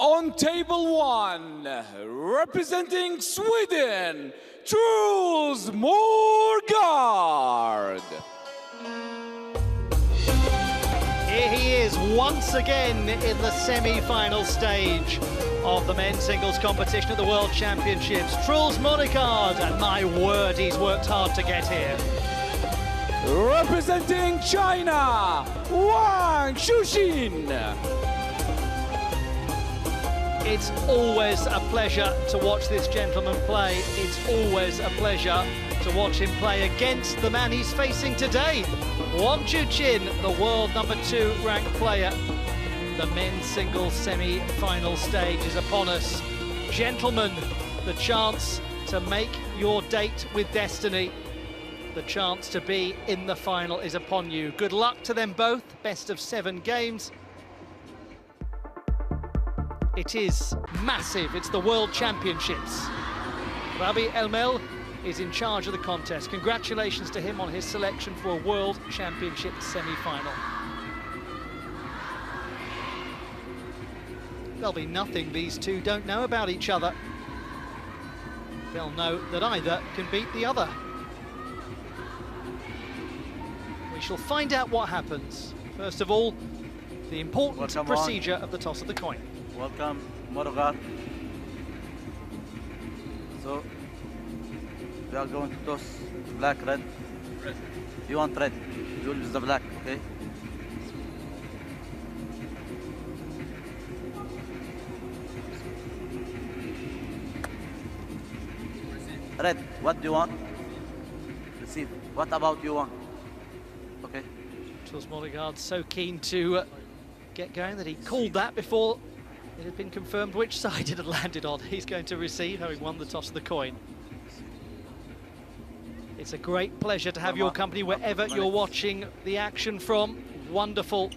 On table 1, representing Sweden, Trusl Moregard. Here he is once again in the semi-final stage of the men's singles competition at the World Championships. Trusl Moregard, and my word, he's worked hard to get here. Representing China, Wang. It's always a pleasure to watch this gentleman play. It's always a pleasure to watch him play against the man he's facing today. Wang the world #2 ranked player. The men's singles semi-final stage is upon us. Gentlemen, the chance to make your date with destiny. The chance to be in the final is upon you. Good luck to them both. Best of 7 games. It is massive. It's the World Championships. Rabi Elmel is in charge of the contest. Congratulations to him on his selection for a World Championship semi-final. There'll be nothing these two don't know about each other. They'll know that either can beat the other. We shall find out what happens. First of all, the important procedure of the toss of the coin. Welcome, Moregard. So, we are going to toss black, red. Red. You want red. You will use the black, okay? Red, what do you want? Receive. What about you want? Okay. Trusl Moregard so keen to get going that he called that before it had been confirmed which side it had landed on. He's going to receive, having won the toss of the coin. It's a great pleasure to have your company wherever you're watching the action from. Wonderful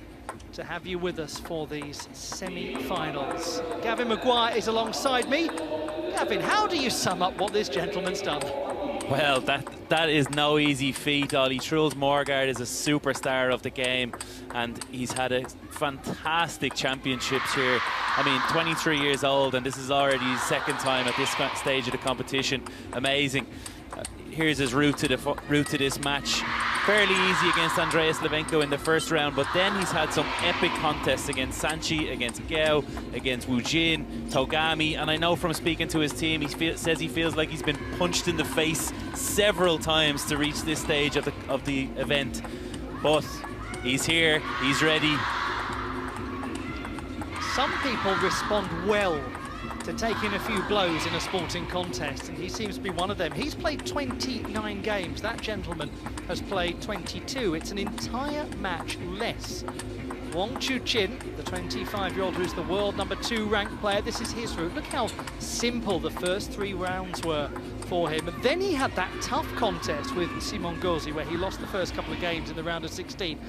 to have you with us for these semi-finals. Gavin Maguire is alongside me. Gavin, how do you sum up what this gentleman's done? Well, that is no easy feat, Ollie. Trusl Moregard is a superstar of the game, and he's had a fantastic championships here. I mean, 23 years old, and this is already his 2nd time at this stage of the competition. Amazing. Here's his route to this match. Fairly easy against Andreas Levenko in the 1st round, but then he's had some epic contests against Sanchi, against Gao, against Wu Jin, Togami, and I know from speaking to his team, says he feels like he's been punched in the face several times to reach this stage of the event. But he's here, he's ready. Some people respond well to taking a few blows in a sporting contest, and he seems to be one of them. He's played 29 games. That gentleman has played 22. It's an entire match less. Wang Chuqin, the 25-year-old who's the world #2 ranked player, this is his route. Look how simple the first 3 rounds were for him. And then he had that tough contest with Simon Gauzy, where he lost the first couple of games in the round of 16.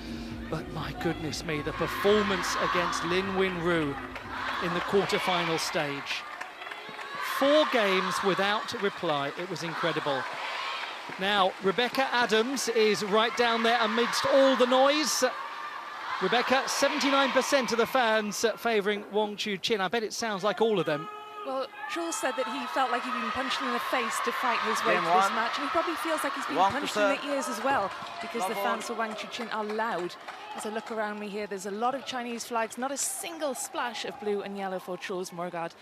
But my goodness me, the performance against Lin Win-Ru in the quarter-final stage. 4 games without reply. It was incredible. Now, Rebecca Adams is right down there amidst all the noise. Rebecca, 79% of the fans favouring Wang Chuqin. I bet it sounds like all of them. Well, Trusl said that he felt like he'd been punched in the face to fight his way to this match, and he probably feels like he's been punched in the ears as well, because the fans for Wang Chuqin are loud. As I look around me here, there's a lot of Chinese flags, not a single splash of blue and yellow for Trusl Moregard.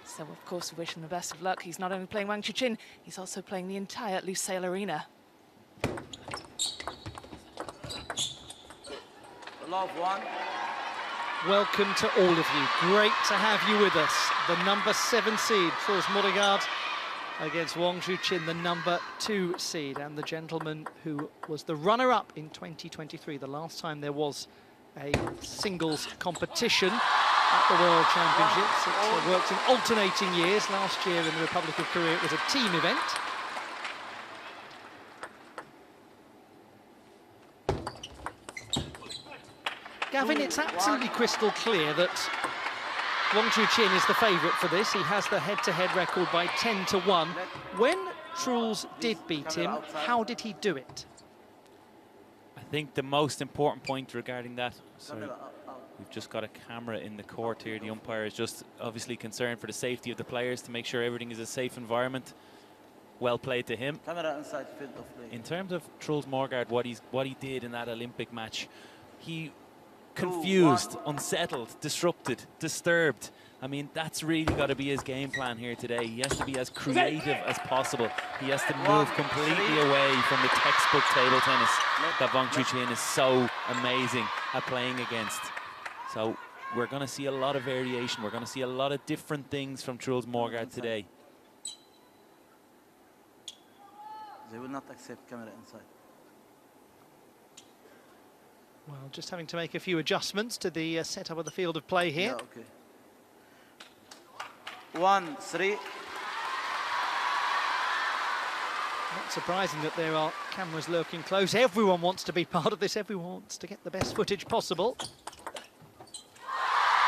So, of course, we wish him the best of luck. He's not only playing Wang Chuqin, he's also playing the entire Lusail Arena. Love one. Welcome to all of you. Great to have you with us. The #7 seed, Trusl Moregard, against Wang Chuqin, the #2 seed, and the gentleman who was the runner-up in 2023, the last time there was a singles competition at the World Championships. It worked in alternating years. Last year in the Republic of Korea, it was a team event. Gavin, it's absolutely crystal clear that Wang Chuqin is the favourite for this. He has the head-to-head record by 10-1. When Trusl did beat him, how did he do it? I think the most important point regarding that, sorry, We've just got a camera in the court here. The umpire is just obviously concerned for the safety of the players to make sure everything is a safe environment. Well played to him. Camera inside field of play. In terms of Trusl Moregard, what he did in that Olympic match, he confused, unsettled, disrupted, disturbed. I mean, that's really got to be his game plan here today. He has to be as creative as possible. He has to move completely away from the textbook table tennis that Wang Chuqin is so amazing at playing against. So we're going to see a lot of variation. We're going to see a lot of different things from Trusl Moregard today. They will not accept camera inside. Well, just having to make a few adjustments to the setup of the field of play here. Yeah, okay. 1-3. Not surprising that there are cameras lurking close. Everyone wants to be part of this. Everyone wants to get the best footage possible.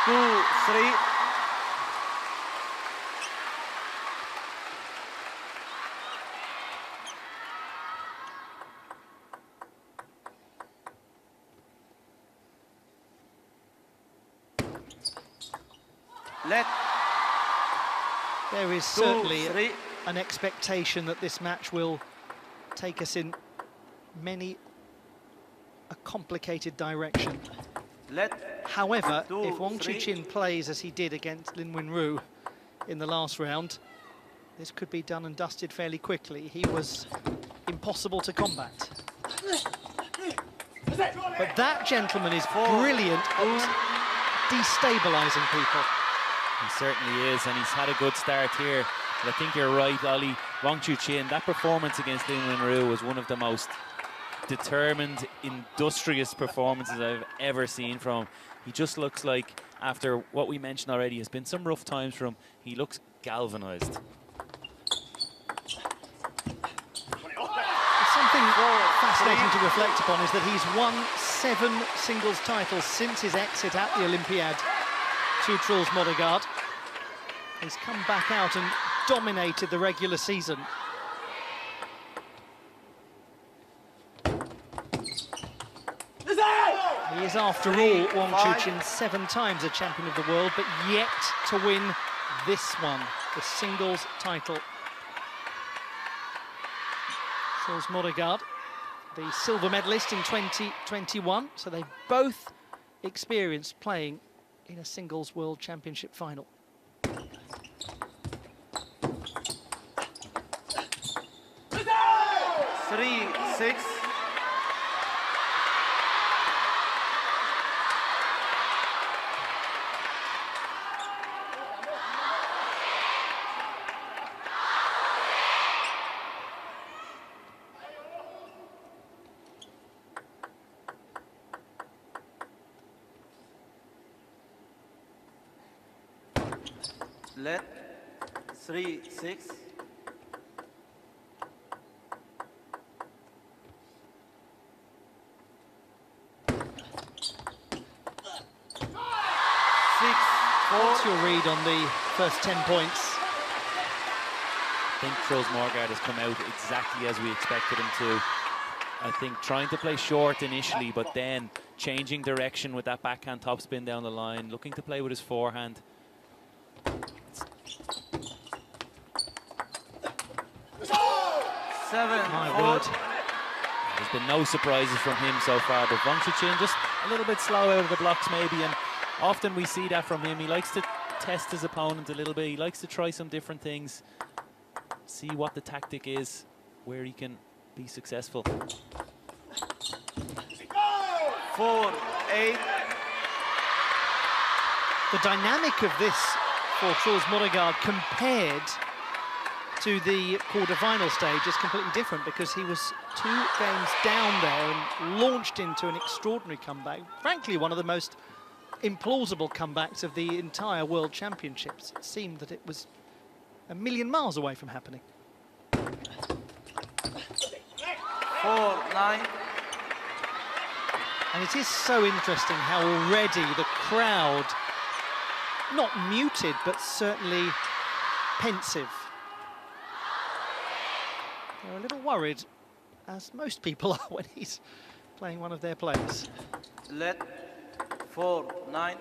2-3. Let. There is certainly an expectation that this match will take us in a complicated direction. However, if Wang Chuqin plays as he did against Lin Wenru in the last round, this could be done and dusted fairly quickly. He was impossible to combat. But that gentleman is brilliant at destabilising people. He certainly is, and he's had a good start here. But I think you're right, Ollie. Wang Chuqin, that performance against Lin Wenru was one of the most determined, industrious performances I've ever seen from him. He just looks like, after what we mentioned already, has been some rough times for him, he looks galvanised. Something fascinating to reflect upon is that he's won 7 singles titles since his exit at the Olympiad to Trusl Moregard. He's come back out and dominated the regular season. He is, after all, Wang Chuqin 7 times a champion of the world, but yet to win this one, the singles title. Trusl Moregard, the silver medalist in 2021, so they both experienced playing in a singles world championship final. Three, 6. Let. 3, 6. What's your read on the first 10 points? I think Trusl Moregard has come out exactly as we expected him to. I think trying to play short initially, but then changing direction with that backhand topspin down the line, looking to play with his forehand. My word. There's been no surprises from him so far, but Wang Chuqin just a little bit slow out of the blocks maybe, and often we see that from him. He likes to test his opponent a little bit. He likes to try some different things, see what the tactic is, where he can be successful. 4, 8. The dynamic of this for Trusl Moregard compared to the quarter-final stage is completely different, because he was 2 games down there and launched into an extraordinary comeback. Frankly, one of the most implausible comebacks of the entire World Championships. It seemed that it was a million miles away from happening. 4, 9. And it is so interesting how already the crowd, not muted, but certainly pensive. They're a little worried, as most people are when he's playing one of their players. Let. 4-9. 9-5.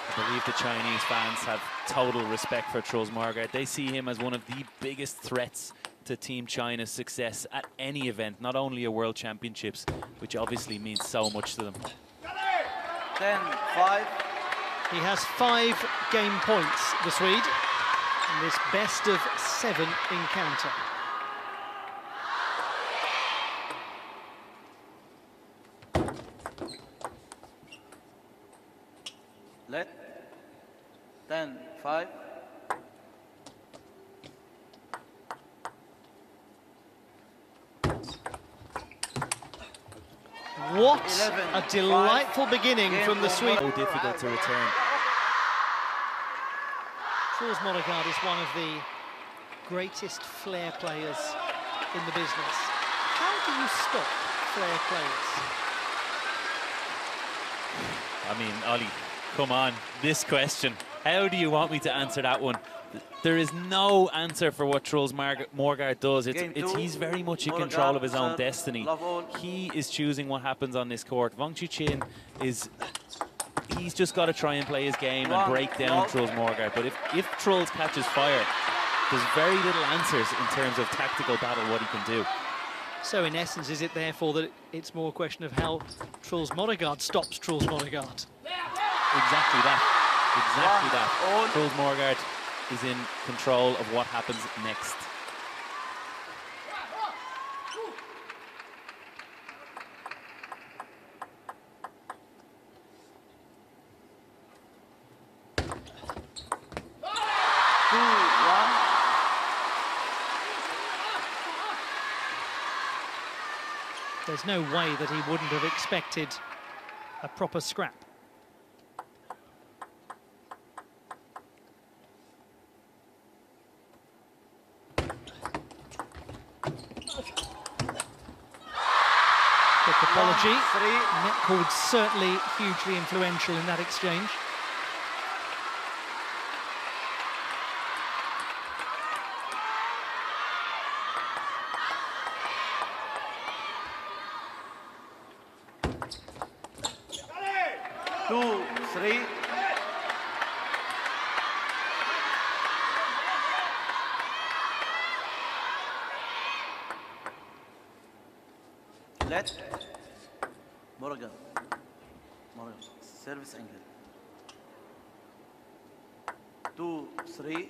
I believe the Chinese fans have total respect for Trusl Moregard. They see him as one of the biggest threats to Team China's success at any event, not only a World Championships, which obviously means so much to them. 10-5. He has 5 game points, the Swede, in this best of 7 encounter. Let. 10-5. What 11, a delightful beginning from the Swede. So difficult to return. Trusl Moregard is one of the greatest flair players in the business. How do you stop flair players? I mean, Ollie, come on, this question. How do you want me to answer that one? There is no answer for what Trusl Moregard does. He's very much in control of his own destiny. He is choosing what happens on this court. Wang Chuqin he's just got to try and play his game and break down Trusl Moregard. But if Trulls catches fire, there's very little answers in terms of tactical battle, what he can do. So in essence, is it therefore that it's more a question of how Trusl Moregard stops Trusl Moregard? Exactly that. Exactly that. Trusl Moregard is in control of what happens next. There's no way that he wouldn't have expected a proper scrap. Quick apology. Net called certainly hugely influential in that exchange. Let. Moregard. Service angle. 2-3.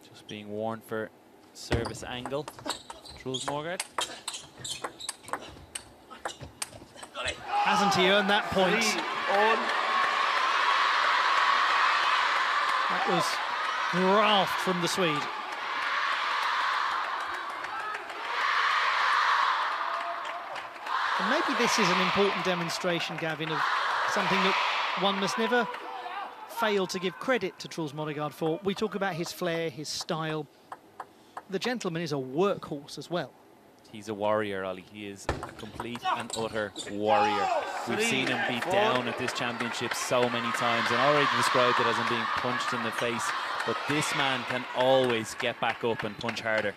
Just being warned for service angle. Trusl Moregard. Hasn't he earned that point? That was graft from the Swede. And maybe this is an important demonstration, Gavin, of something that one must never fail to give credit to Trusl Moregard for. We talk about his flair, his style. The gentleman is a workhorse as well. He's a warrior, Ollie. He is a complete and utter warrior. We've seen him beat down at this championship so many times, and already described it as him being punched in the face. But this man can always get back up and punch harder.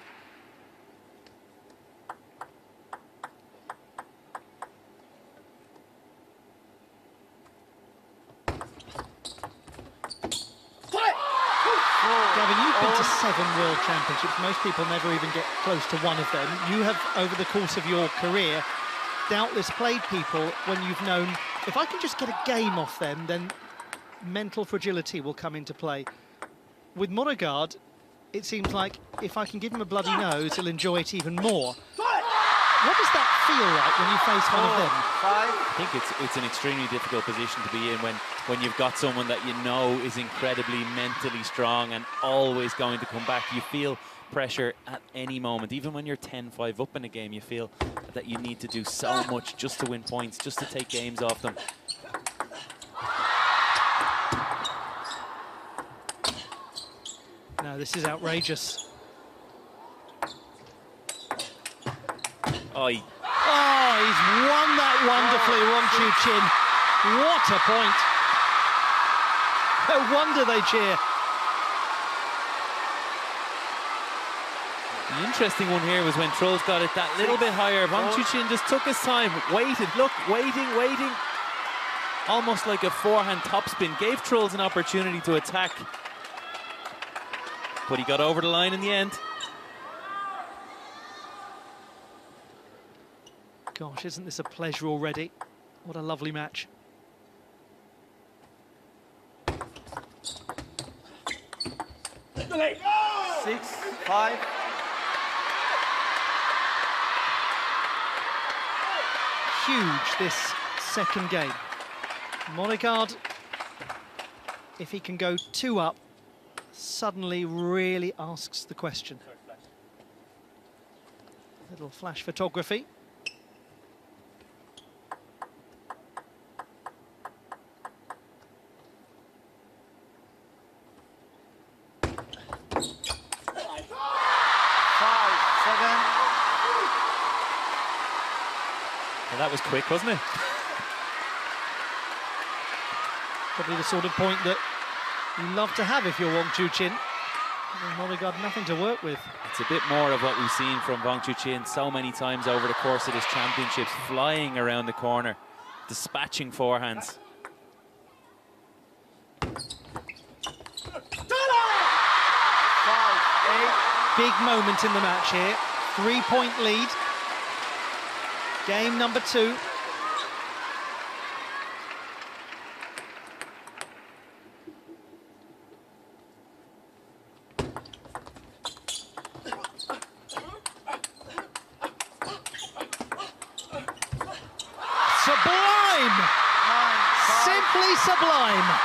Gavin, you've been to 7 World Championships. Most people never even get close to one of them. You have, over the course of your career, doubtless played people when you've known, if I can just get a game off them, then mental fragility will come into play. With Moregard, it seems like if I can give him a bloody nose, he'll enjoy it even more. What does that feel like when you face one of them? I think it's an extremely difficult position to be in when you've got someone that you know is incredibly mentally strong and always going to come back. You feel pressure at any moment. Even when you're 10-5 up in a game, you feel that you need to do so much just to win points, just to take games off them. No, this is outrageous. Oh, he's won that wonderfully, Wang Chuqin. What a point. No wonder they cheer. The interesting one here was when Trulls got it that little bit higher. Wang Chuqin just took his time, waited, look, waiting. Almost like a forehand topspin. Gave Trulls an opportunity to attack. But he got over the line in the end. Gosh, isn't this a pleasure already? What a lovely match. Six, 5. Huge, this second game. Moregard, if he can go 2 up, suddenly really asks the question. Little flash photography. Well, that was quick, wasn't it? Probably the sort of point that you love to have if you're Wang Chuqin. Moregard, nothing to work with. It's a bit more of what we've seen from Wang Chuqin so many times over the course of this championships, flying around the corner, dispatching forehands. Big moment in the match here. 3-point lead. Game number 2. Sublime! Simply sublime!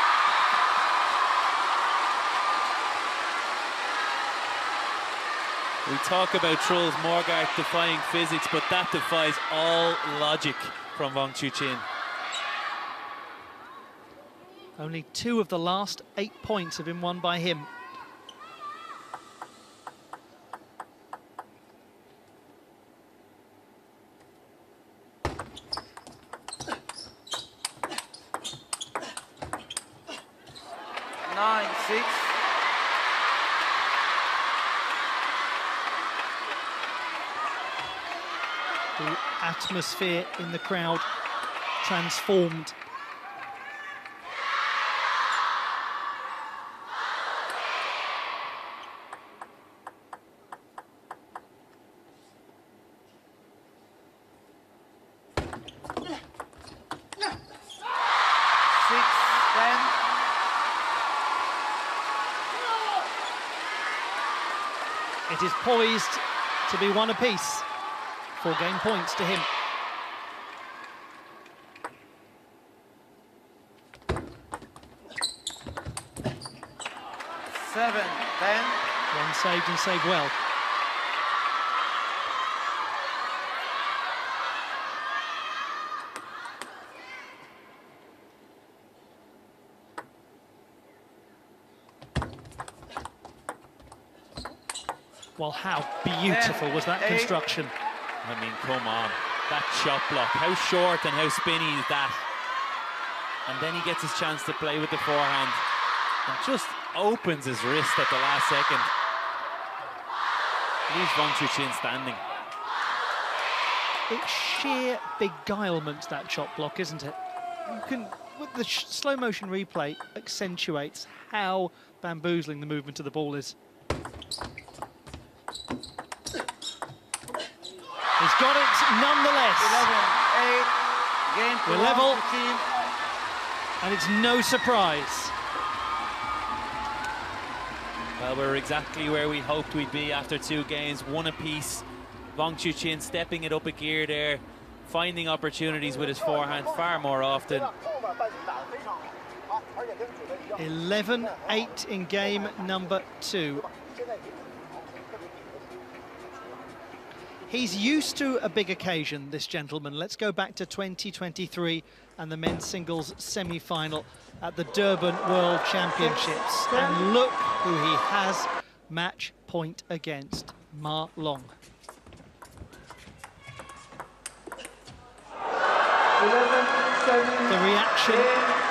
We talk about Trulls Moregard defying physics, but that defies all logic from Wang Chuqin. Only 2 of the last 8 points have been won by him. Nine, 6. The atmosphere in the crowd transformed. It is poised to be 1 apiece. 4 game points to him. Seven, 10. One saved and saved well. Well, how beautiful was that construction? I mean, come on. That shot block, how short and how spinny is that? And then he gets his chance to play with the forehand and just opens his wrist at the last second. Leaves Wang Chuqin standing. It's sheer beguilement, that shot block, isn't it? You can, with the slow motion replay, accentuates how bamboozling the movement of the ball is. He's got it nonetheless. 11-8. Game We're level. And it's no surprise. Well, we're exactly where we hoped we'd be after 2 games, 1 apiece. Wang Chuqin stepping it up a gear there, finding opportunities with his forehand far more often. 11-8 in game number 2. He's used to a big occasion, this gentleman. Let's go back to 2023 and the men's singles semi-final at the Durban World Championships. And look who he has match point against, Ma Long. The reaction,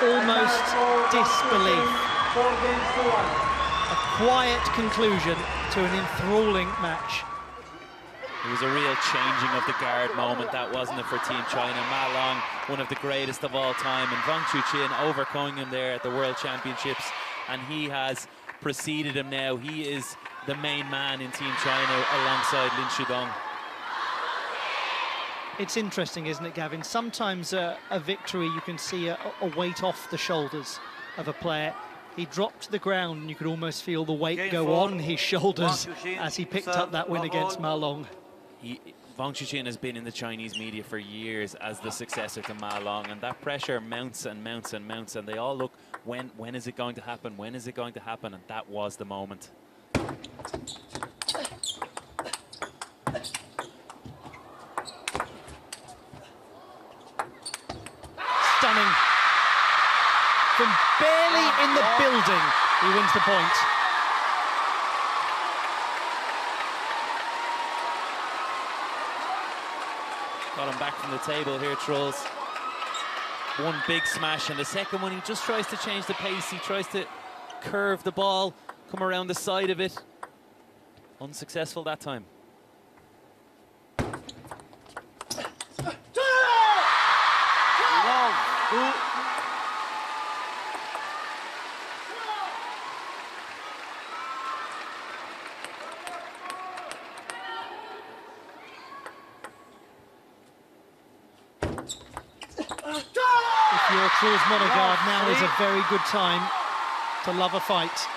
almost disbelief. A quiet conclusion to an enthralling match. It was a real changing of the guard moment, that wasn't it, for Team China. Ma Long, one of the greatest of all time, and Wang Chuqin overcoming him there at the World Championships, and he has preceded him now. He is the main man in Team China alongside Lin Shudong. It's interesting, isn't it, Gavin? Sometimes a victory, you can see a weight off the shoulders of a player. He dropped to the ground and you could almost feel the weight go on his shoulders as he picked up that win against Ma Long. Wang Chuqin has been in the Chinese media for years as the successor to Ma Long, and that pressure mounts and mounts and mounts, and they all look, when is it going to happen? When is it going to happen? And that was the moment. Stunning. From barely in the building, he wins the point. Got him back from the table here, Trulls. One big smash, and the second one, he just tries to change the pace. He tries to curve the ball, come around the side of it. Unsuccessful that time. If you're Trusl Moregard, now is a very good time to love a fight.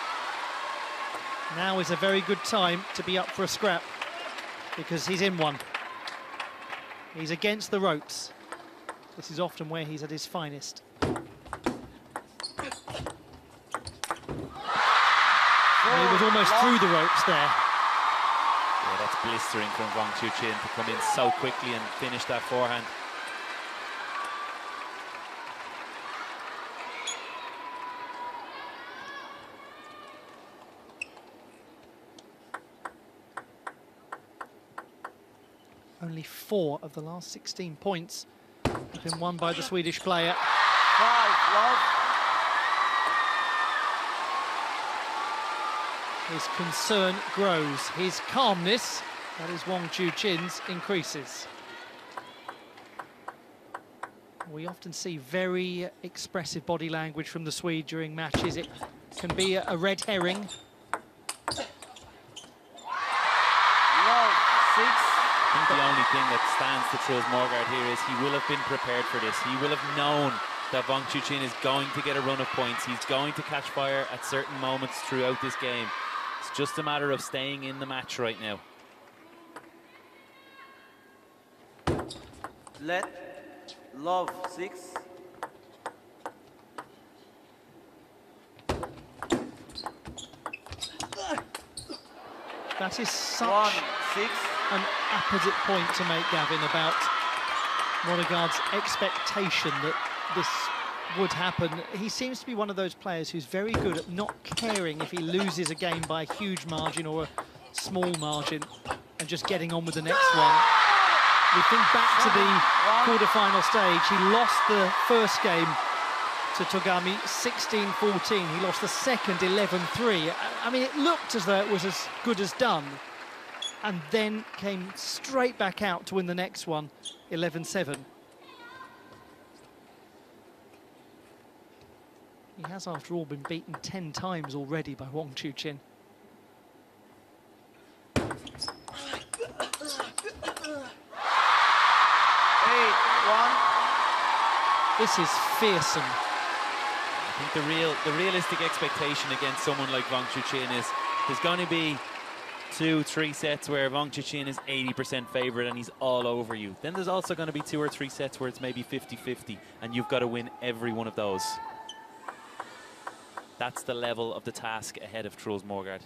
Now is a very good time to be up for a scrap, because he's in one. He's against the ropes. This is often where he's at his finest. And he was almost through the ropes there. Yeah, that's blistering from Wang Chuqin to come in so quickly and finish that forehand. Only 4 of the last 16 points have been won by the Swedish player. His concern grows. His calmness, that is Wang Chuqin's, increases. We often see very expressive body language from the Swede during matches. It can be a red herring. I think the only thing that stands to Trusl Moregard here is he will have been prepared for this. He will have known that Wang Chuqin is going to get a run of points. He's going to catch fire at certain moments throughout this game. It's just a matter of staying in the match right now. Love 6. That is such an opposite point to make, Gavin, about Moregard's expectation that this would happen. He seems to be one of those players who's very good at not caring if he loses a game by a huge margin or a small margin and just getting on with the next one. We think back to the quarter-final stage. He lost the first game to Togami 16-14. He lost the second 11-3. I mean, it looked as though it was as good as done, and then came straight back out to win the next one 11-7. He has, after all, been beaten 10 times already by Wang Chuqin. This is fearsome. I think the realistic expectation against someone like Wang Chuqin is there's going to be 2-3 sets where Wang Chuqin is 80% favourite and he's all over you. Then there's also going to be 2 or 3 sets where it's maybe 50-50 and you've got to win every one of those. That's the level of the task ahead of Trusl Moregard.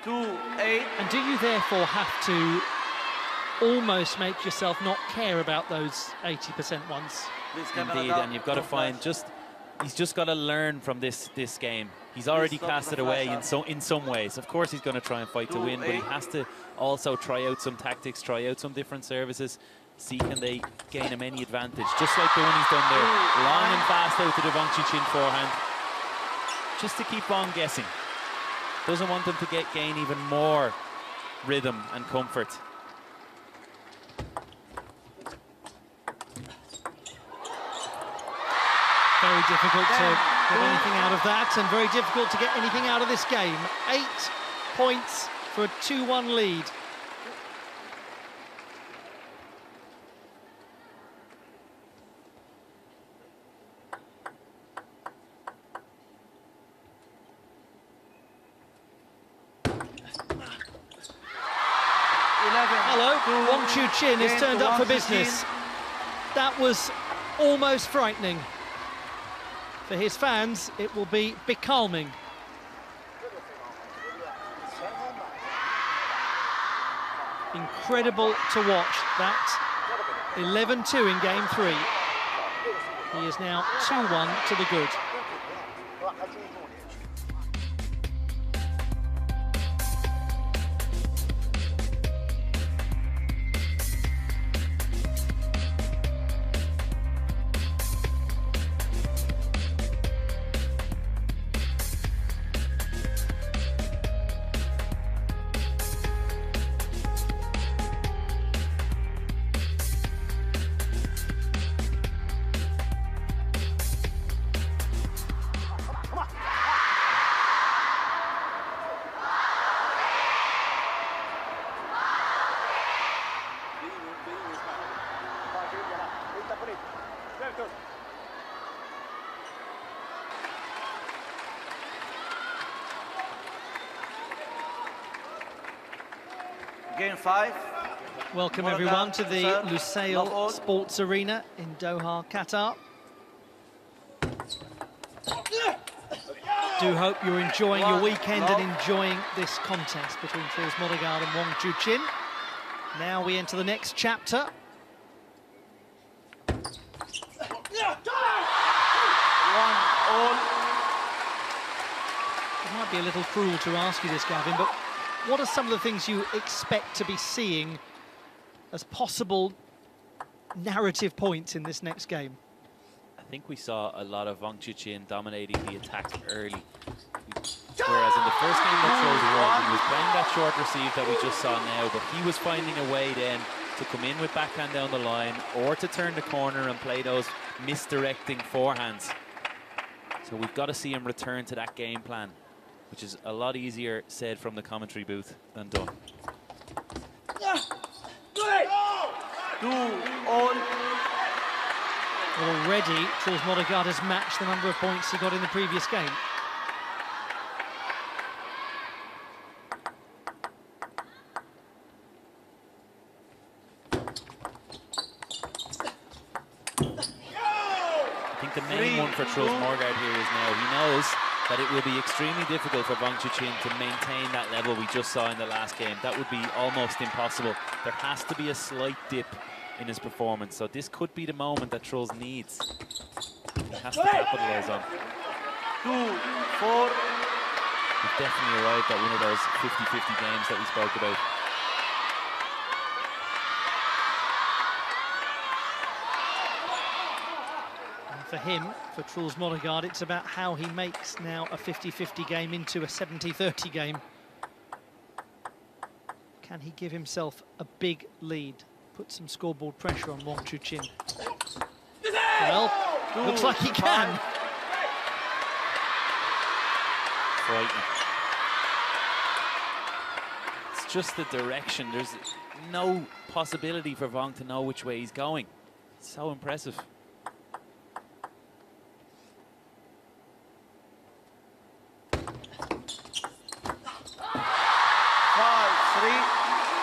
And do you therefore have to almost make yourself not care about those 80% ones? Indeed, and you've got to find he's just got to learn from this game. He's already cast it away in some ways. Of course he's going to try and fight to win, but he has to also try out some tactics, try out some different services, See can they gain him any advantage, just like the one he's done there. Long and fast out to the Wang Chuqin forehand, just to keep on guessing. Doesn't want them to gain even more rhythm and comfort. Very difficult to get anything out of that, and very difficult to get anything out of this game. 8 points for a 2-1 lead. Hello, Wang Chuqin is turned up for business. That was almost frightening. For his fans, it will be becalming. Incredible to watch that. 11-2 in game 3. He is now 2-1 to the good. Game 5. Welcome Moregard, everyone to the serve, Lusail love all. Sports Arena in Doha, Qatar. Do hope you're enjoying your weekend and enjoying this contest between Trusl Moregard and Wang Chuqin. Now we enter the next chapter. One all. It might be a little cruel to ask you this, Gavin, but what are some of the things you expect to be seeing as possible narrative points in this next game? I think we saw a lot of Wang Chuqin dominating the attack early. Whereas in the first game that Trusl won, he was playing that short receive that we just saw now, but he was finding a way then to come in with backhand down the line or to turn the corner and play those misdirecting forehands. So we've got to see him return to that game plan, which is a lot easier said from the commentary booth than done. 2 all. Well, already, Trusl Moregard has matched the number of points he got in the previous game. I think the main one for Trusl Moregard here is now he knows that it will be extremely difficult for Wang Chuqin to maintain that level we just saw in the last game. That would be almost impossible. There has to be a slight dip in his performance, so this could be the moment that Trusl needs. He has to capitalise on. 2 4. He's definitely arrived at one of those 50-50 games that we spoke about. For him, for Trusl Moregard, it's about how he makes now a 50-50 game into a 70-30 game. Can he give himself a big lead? Put some scoreboard pressure on Wang Chuqin. Well, looks like he can. Frightening. It's just the direction. There's no possibility for Wang to know which way he's going. It's so impressive.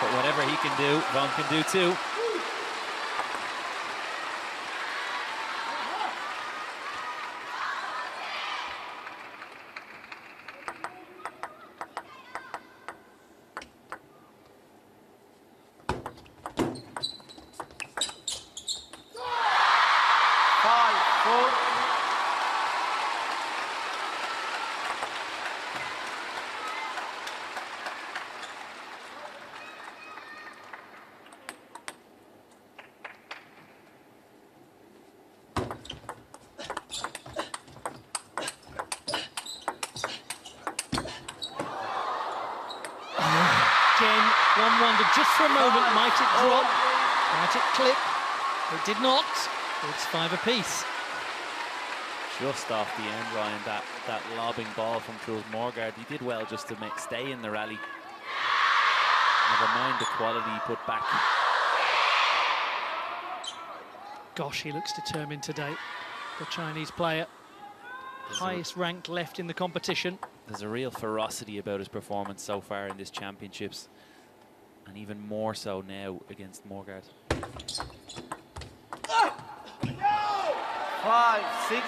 But whatever he can do, Wang can do too. wondered just for a moment, might it drop? Might it clip? It did not. It's 5 apiece. Just off the end, Ryan, that lobbing ball from Trusl Moregard. He did well just to stay in the rally. Never mind the quality he put back. Gosh, he looks determined today, the Chinese player. Highest ranked left in the competition. There's a real ferocity about his performance so far in this championships, and even more so now against Moregard. 5, 6.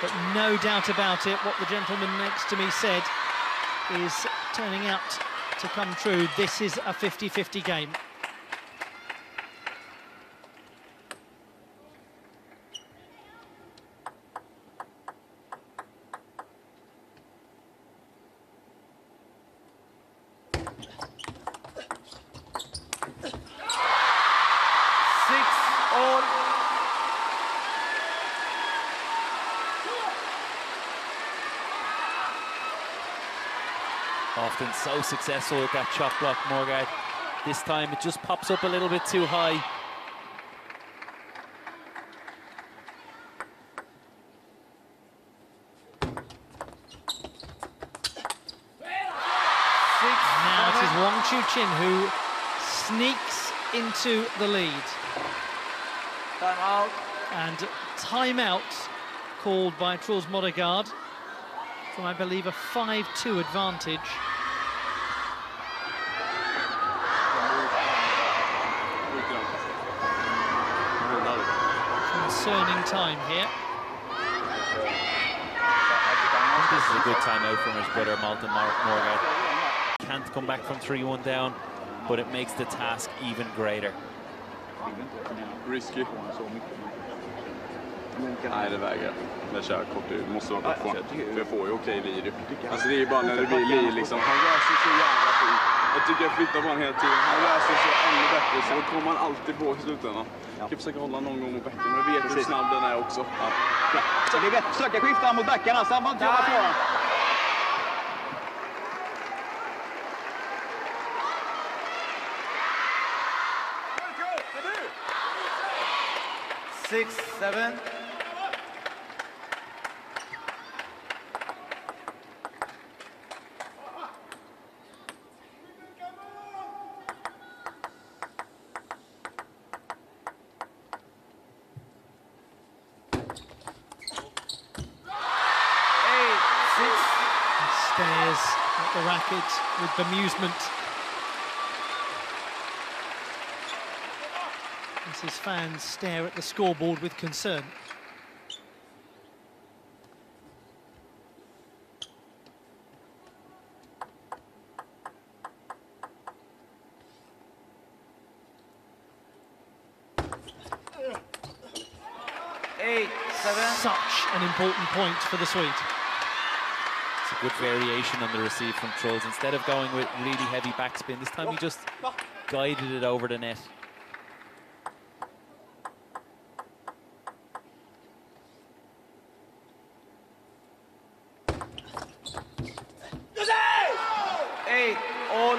But no doubt about it, what the gentleman next to me said is turning out to come true. This is a 50-50 game. Often so successful with that chop block, Moregard. This time it just pops up a little bit too high. Now it is Wang Chuqin who sneaks into the lead. Time out. And timeout called by Trusl Moregard from, I believe, a 5-2 advantage. Concerning time here. This is a good timeout from his brother, Malcolm Moregard. Can't come back from 3-1 down, but it makes the task even greater. Risky. Nej, det väger. Det kör kort ut. Måste vara kort. För jag får ju okej lead. Alltså det är bara när det blir lead liksom. Han rör sig så jävla fint. Jag tycker jag flyttar på honom hela tiden. Han rör sig så ännu bättre, så då kommer man alltid på i slutändan. Jag försöker hålla någon gång mot backen, men jag vet hur snabb den är också. Så det är rätt att försöka skifta mot backarna, så han får inte jobba på honom. Six, 7. Stares at the racket with bemusement as his fans stare at the scoreboard with concern. Such an important point for the Swede. It's a good variation on the receive from Trusl. Instead of going with really heavy backspin, this time he just guided it over the net. All.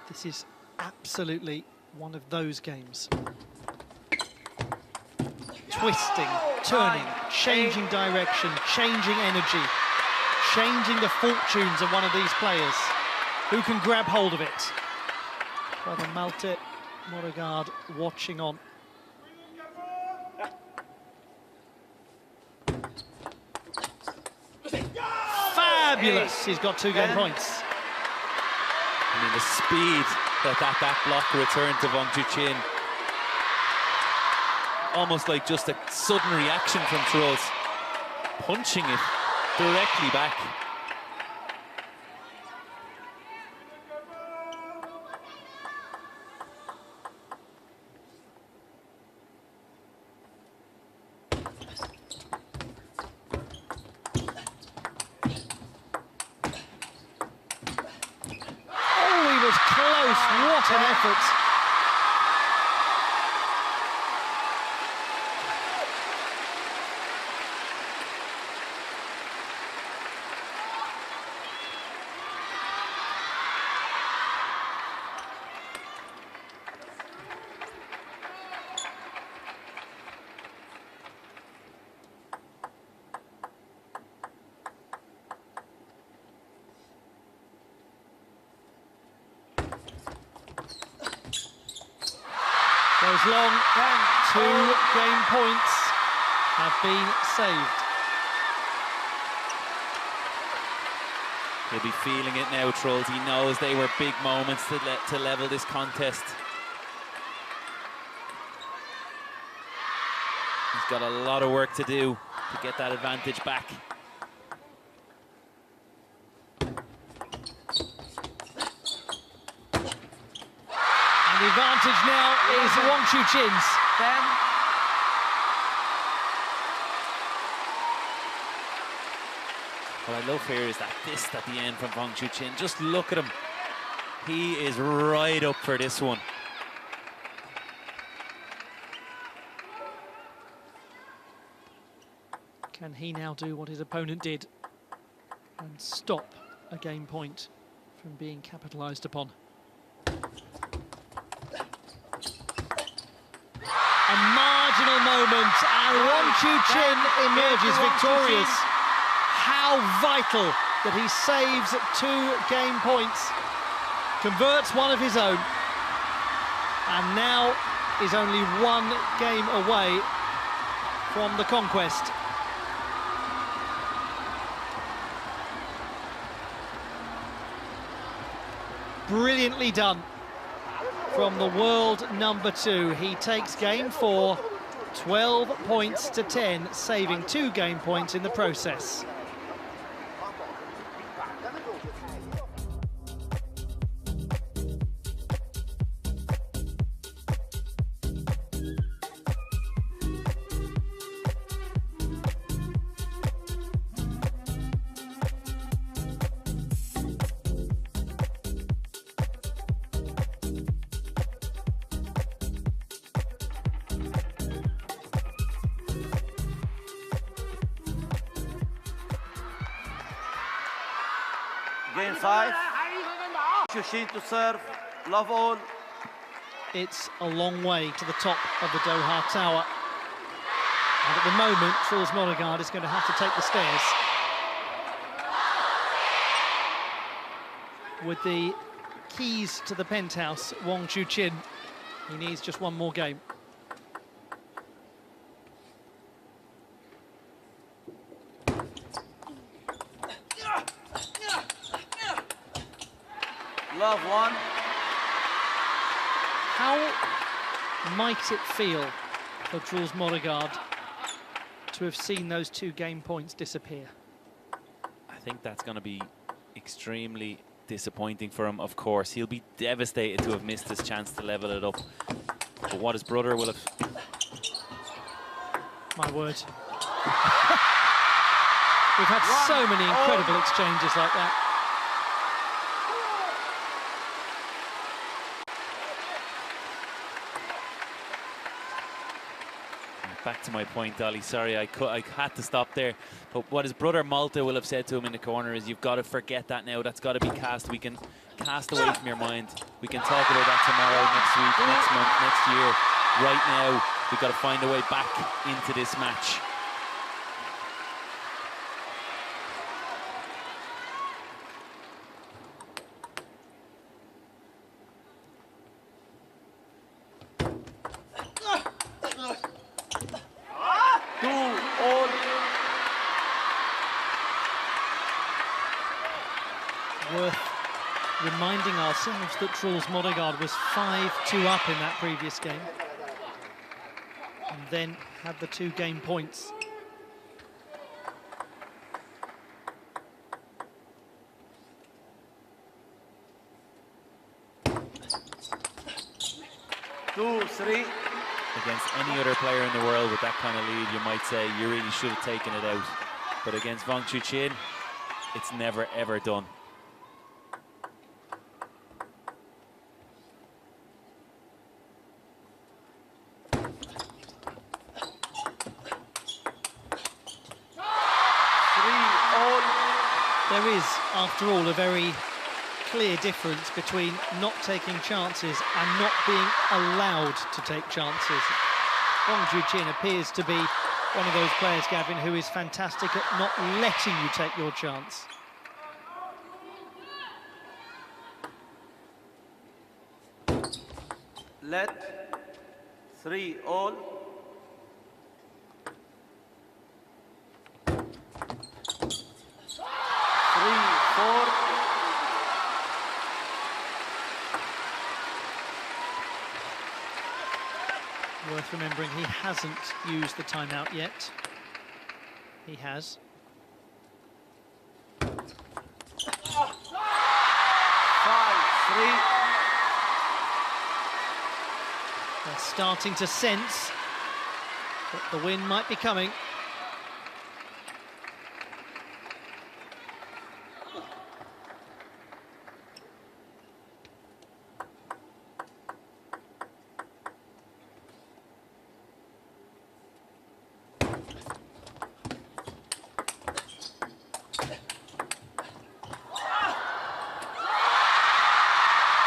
This is absolutely one of those games. Twisting, turning, changing direction, changing energy, changing the fortunes of one of these players. Who can grab hold of it? Brother Malte Moregard watching on. Fabulous! He's got 2 game points. I mean, the speed that block returned to Wang Chuqin. Almost like just a sudden reaction from Trusl, punching it directly back. What an effort. Goes long, 2 game points have been saved. He'll be feeling it now, Trulls. He knows they were big moments to level this contest. He's got a lot of work to do to get that advantage back. And the advantage now is Wang Chuqin's. What I love here is that fist at the end from Wang Chuqin. Just look at him. He is right up for this one. Can he now do what his opponent did and stop a game point from being capitalised upon? A marginal moment, and Wang Chuqin emerges victorious. How vital that he saves 2 game points, converts one of his own, and now is only 1 game away from the conquest. Brilliantly done from the world number 2. He takes game 4, 12 points to 10, saving 2 game points in the process. Game 5. Chuqin to serve. Love all. It's a long way to the top of the Doha Tower. And at the moment, Trusl Moregard is going to have to take the stairs. With the keys to the penthouse, Wang Chuqin, he needs just 1 more game. Love 1. How might it feel for Trusl Moregard to have seen those 2 game points disappear? I think that's going to be extremely disappointing for him, of course. He'll be devastated to have missed his chance to level it up. But what his brother will have... My word. We've had so many incredible exchanges like that. Back to my point, Ollie. Sorry, I had to stop there. But what his brother Malta will have said to him in the corner is, you've got to forget that now. That's got to be cast. We can cast away from your mind. We can talk about that tomorrow, next week, next month, next year. Right now, we've got to find a way back into this match. Worth reminding ourselves that Trusl Moregard was 5-2 up in that previous game, and then had the 2 game points. Against any other player in the world with that kind of lead, you might say you really should have taken it out. But against Wang Chuqin, it's never ever done. There is, after all, a very clear difference between not taking chances and not being allowed to take chances. Wang Chuqin appears to be one of those players, Gavin, who is fantastic at not letting you take your chance. Let 3 all. 3-4. Worth remembering, he hasn't used the timeout yet. He has. 5-3. They're starting to sense that the win might be coming.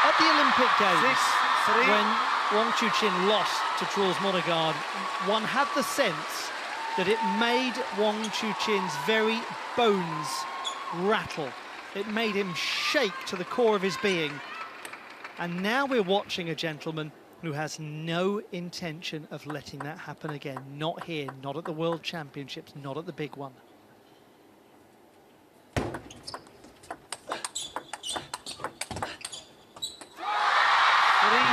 At the Olympic Games, 6-3. when Wang Chuqin lost to Trusl Moregard, one had the sense that it made Wang Chuqin's very bones rattle. It made him shake to the core of his being. And now we're watching a gentleman who has no intention of letting that happen again. Not here, not at the World Championships, not at the big one.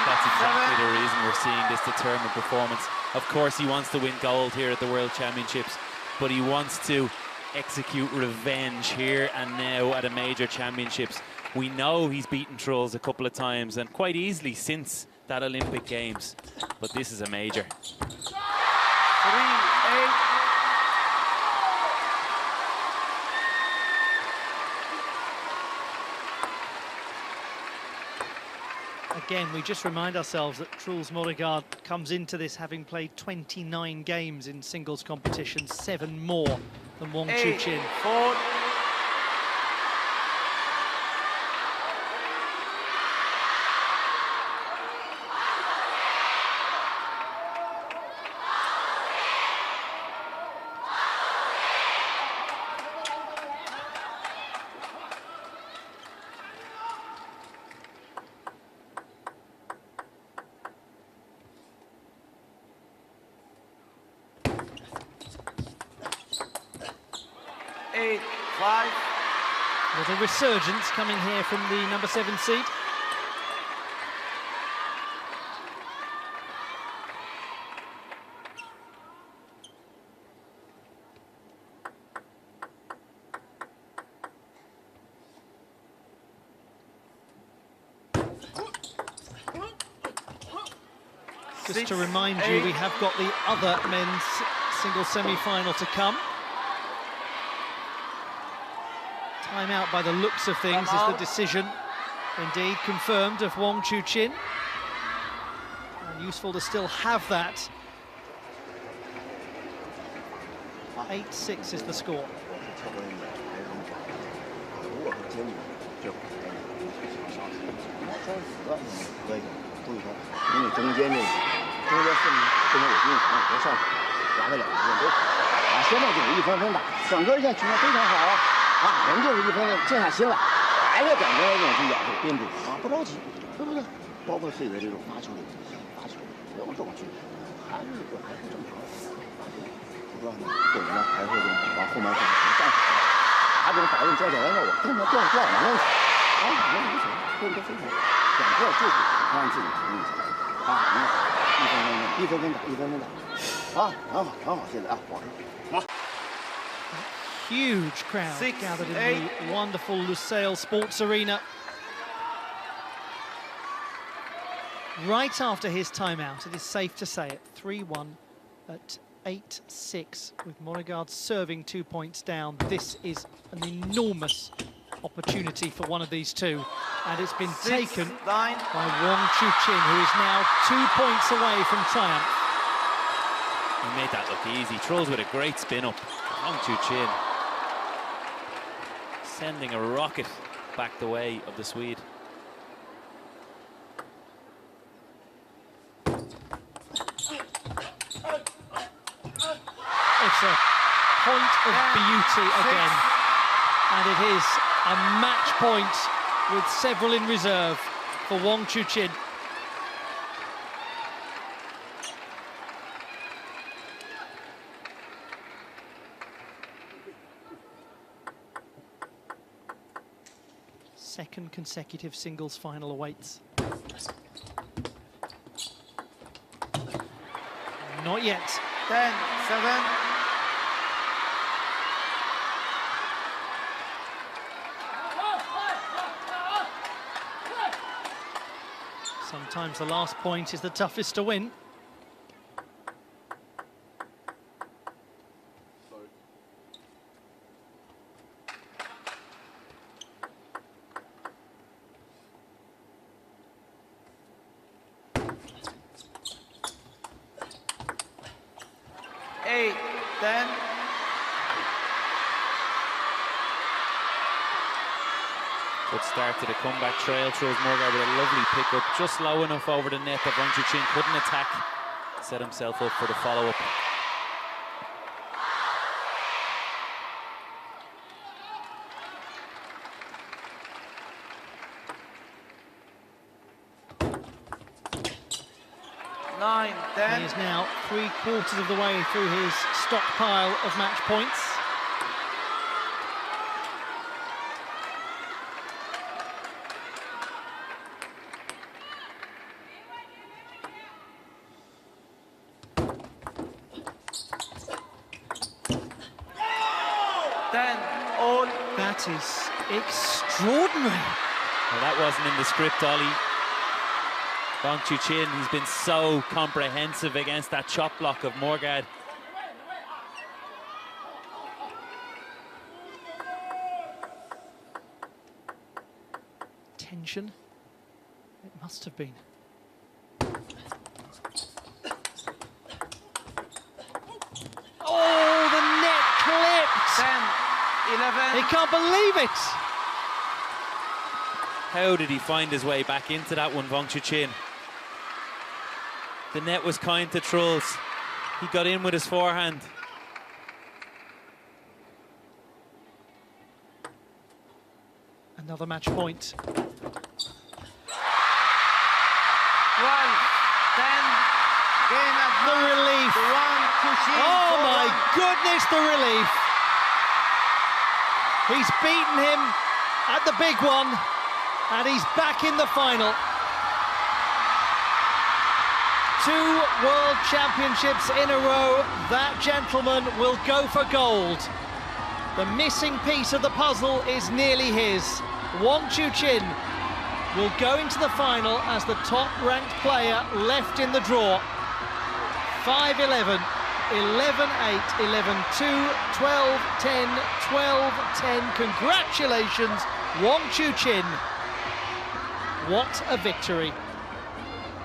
That's exactly the reason we're seeing this determined performance. Of course, he wants to win gold here at the World Championships, but he wants to execute revenge here and now at a major championships. We know he's beaten Trusl a couple of times and quite easily since that Olympic Games, but this is a major. 3-8. Again, we just remind ourselves that Trusl Moregard comes into this having played 29 games in singles competition, 7 more than Wang Chuqin. 4. With a resurgence coming here from the number 7 seed. Just to remind you, we have got the other men's single semi-final to come. Timeout by the looks of things is the decision, indeed confirmed, of Wang Chuqin. And useful to still have that. 8-6 is the score.人就是一分静下心来，还是感觉这种去咬这个边部不着急，对不对？包括自己的这种发球的发球，不用着急，还是正常不知道呢，对人还是这种往后面站起来，他这种保证交脚完之后，跟着掉没问题，没问题，都非常，整个就是让自己平衡一下一分分打，很好，现在保持好。 Huge crowd gathered in the wonderful Lusail Sports Arena. Right after his timeout, it is safe to say it, 3-1 at 8-6, with Moregard serving 2 points down. This is an enormous opportunity for one of these two, and it's been taken by Wang Chuqin, who is now 2 points away from triumph. He made that look easy. Trusl with a great spin up. Wang Chuqin sending a rocket back the way of the Swede. It's a point of beauty again, and it is a match point with several in reserve for Wang Chuqin. second consecutive singles final awaits. Not yet. 10-7. Sometimes the last point is the toughest to win. Good start to the comeback trail. Trusl Moregard with a lovely pickup, just low enough over the net that Wang Chuqin couldn't attack. Set himself up for the follow-up. He is now 3/4 of the way through his stockpile of match points. That is extraordinary. Well, that wasn't in the script, Ollie. Wang Chuqin, he's been so comprehensive against that chop block of Moregard. Tension. It must have been. Oh, the net clipped! 10-11. He can't believe it! How did he find his way back into that one, Wang Chuqin? The net was kind to Trusl. He got in with his forehand. Another match point. 12-10. Game at The relief. Oh my goodness, the relief. He's beaten him at the big one, and he's back in the final. 2 World Championships in a row. That gentleman will go for gold. The missing piece of the puzzle is nearly his. Wang Chuqin will go into the final as the top-ranked player left in the draw. 5-11, 11-8, 11-2, 12-10, 12-10. Congratulations, Wang Chuqin. What a victory.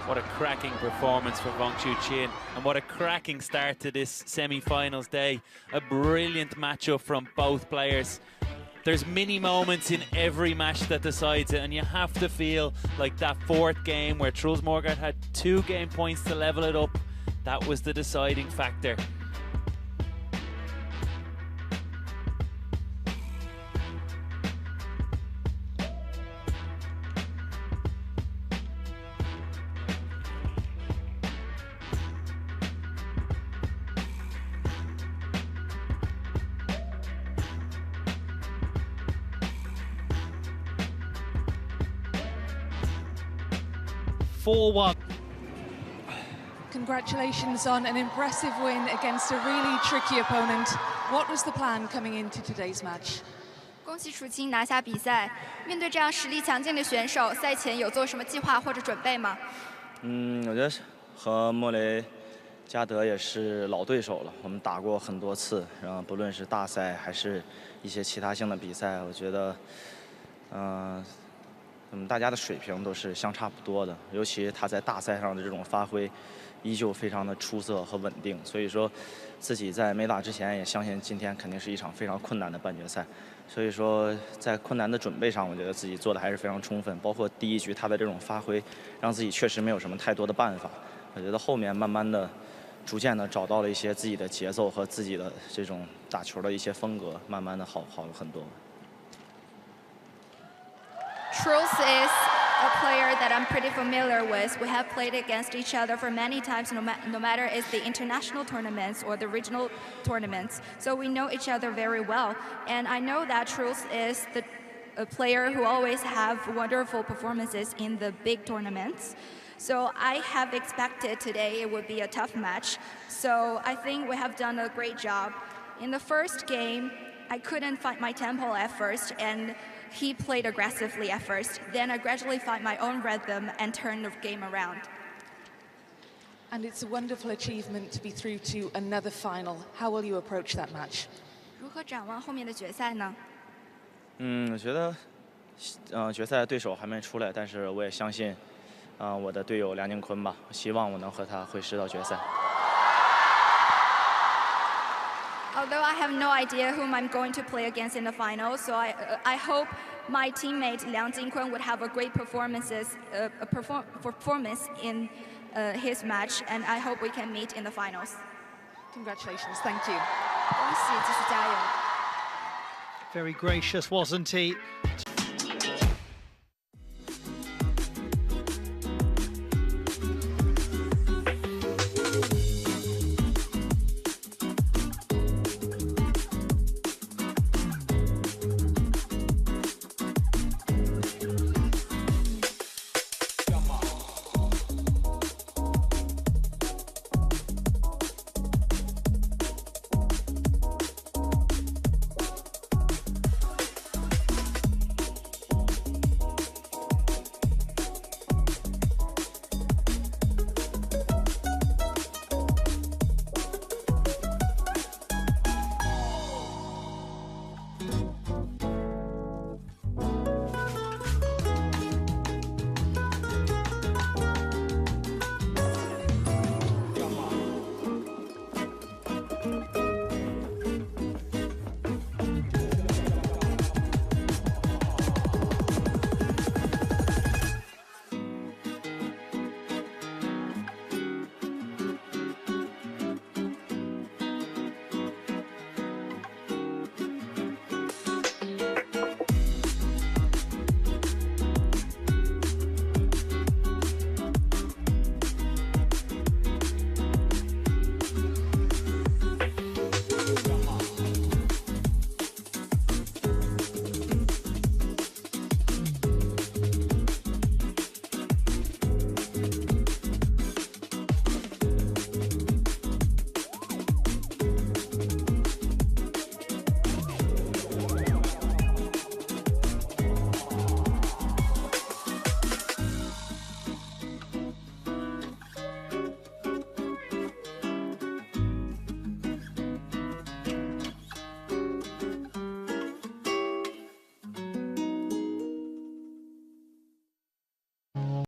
What a cracking performance for Wang Chuqin, and what a cracking start to this semi-finals day. A brilliant matchup from both players. There's mini moments in every match that decides it, and you have to feel like that 4th game where Trusl Moregard had 2 game points to level it up. That was the deciding factor. Congratulations on an impressive win against a really tricky opponent. What was the plan coming into today's match? 恭喜楚钦拿下比赛。面对这样实力强劲的选手，赛前有做什么计划或者准备吗？我觉得和莫雷加德也是老对手了，我们打过很多次，然后不论是大赛还是一些其他性的比赛，我觉得，大家的水平都是相差不多的，尤其他在大赛上的这种发挥，依旧非常的出色和稳定。所以说，自己在没打之前也相信今天肯定是一场非常困难的半决赛。所以说，在困难的准备上，我觉得自己做的还是非常充分。包括第1局他的这种发挥，让自己确实没有什么太多的办法。我觉得后面慢慢的、逐渐的找到了一些自己的节奏和自己的这种打球的一些风格，慢慢的好了很多。 Trusl is a player that I'm pretty familiar with. We have played against each other for many times, no matter it's the international tournaments or the regional tournaments. So we know each other very well. And I know that Trusl is a player who always have wonderful performances in the big tournaments. So I have expected today it would be a tough match. So I think we have done a great job. In the first game, I couldn't find my tempo at first, and he played aggressively at first. Then I gradually found my own rhythm and turned the game around. And it's a wonderful achievement to be through to another final. How will you approach that match? 如何展望后面的决赛呢？我觉得，决赛对手还没出来，但是我也相信，我的队友梁靖昆吧，希望我能和他会师到决赛。Although I have no idea whom I'm going to play against in the final, so I hope my teammate Liang Jingkun would have a great performance in his match, and I hope we can meet in the finals. Congratulations, thank you. 恭喜，继续加油。 Very gracious, wasn't he?